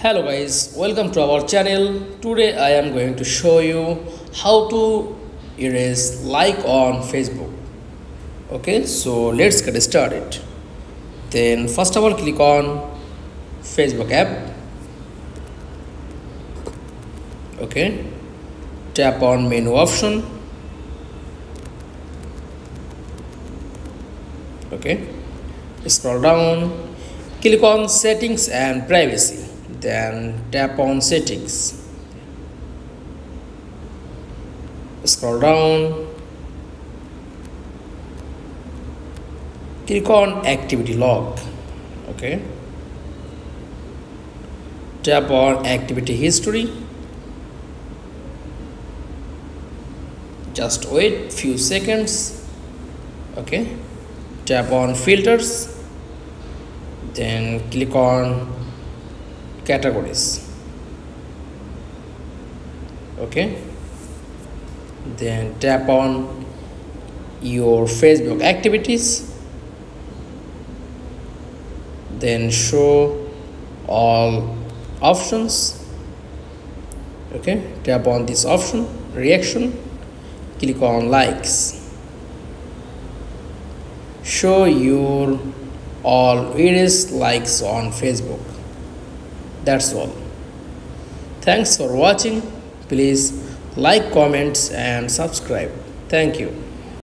Hello guys, welcome to our channel. Today I am going to show you how to erase like on Facebook. Okay, so let's get started. Then first of all click on Facebook app. Okay, tap on menu option. Okay, scroll down, click on settings and privacy. Then tap on settings, scroll down, click on activity log. Okay, tap on activity history, just wait few seconds. Okay, tap on filters, then click on categories. Okay, then tap on your Facebook activities, then show all options. Okay, tap on this option, reaction, click on likes, show your all erased likes on Facebook. That's all. Thanks for watching. Please like, comments and subscribe. Thank you.